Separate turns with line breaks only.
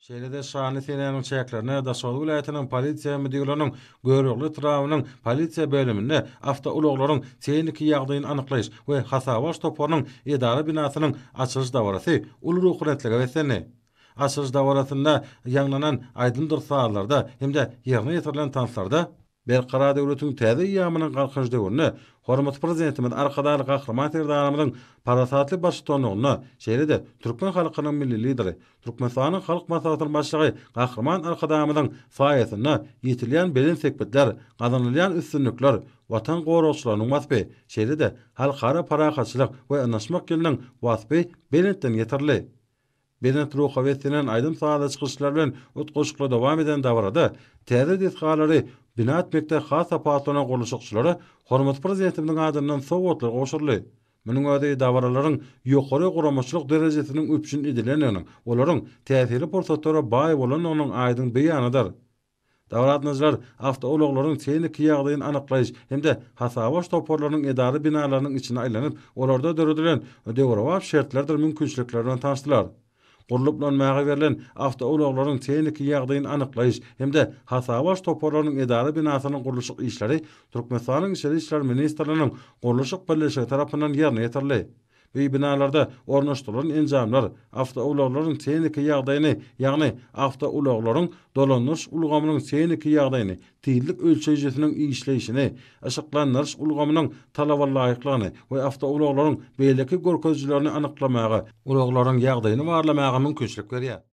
Şeýle-de şany senäniň çäklerine Daşoğlu vilayatynyň polisiýa müdürlüğiniň görevli turabynyň polisiýa bölüminde awtoulaklaryň tehniki ýagdaýyny anyklaýyş we hasabaş toparynyň edara binasynyň açylyş dawarasy uly ruhunetlige beslendi. Açylyş dawarasynda ýanglanan aýdyndyr saatlarda hem-de ýerine ýetirilen tanslarda Berkara döwletiň täze ýamynyň galkyş döwrüne hormat prezidentimiz arkadaly gahraman serdarymyzyň parasatly başçylygyny, şeýle-de türkmen halkynyň milli lideri, Türkmenistanyň halk maslahatynyň başlygy gahraman arkadamyzyň saýasyna ýetilen belen sekbetler, gazanylýan üstünlükler, watan gowragçylarynyň wasby, şeýle-de halkara parahatçylyk we anlaşmak ýylynyň wasby belentden ýetirli. Belent ruha wetsenen aýdym saada çykyşlar bilen utgoşukla dowam eden dawarada täze disgalary bina etmekde has apatlanan guruluşçylary hormat prezidentimiň adyndan sowatlar goşurly. Munyň özi dawralaryň ýokary guramaçylyk derejesiniň öpüşün edilenini, olaryň täsiri pursatlara baý bolanynyň aýdyn beýanydyr. Dawlatnajar awtoulaklaryň tehniki ýagdaýyny anyklaýyş hem-de hasabaş toparlarynyň edary binalarynyň içine aýlanyp, olarda döredilen ödegowap şertlerdir mümkinçilikler bilen tanışdylar. Guruluplanmaga berilen awtoulaklaryň tehniki ýagdaýyny anyklaýyş hem-de hasabaş toparlarynyň edary binasynyň guruluşyk işleri Türkmenistanyň Içeri işler ministrliginiň guruluşyk birleşigi tarapyndan ýerine ýetirildi. Bu binalarda ornaşdyrylan enjamlar awtoulaklaryň tehniki ýagdaýyny, ýagny awtoulaklaryň dolanýyş ulgamynyň tehniki ýagdaýyny, tüýlik ölçeýijesiniň işleýişini, aşyklanýyş ulgamynyň talaba laýyklygyny we awtoulaklaryň beýleki görkezjilerini anyklamaga, ulaklaryň ýagdaýyny barlamaga mümkinçilik berýär.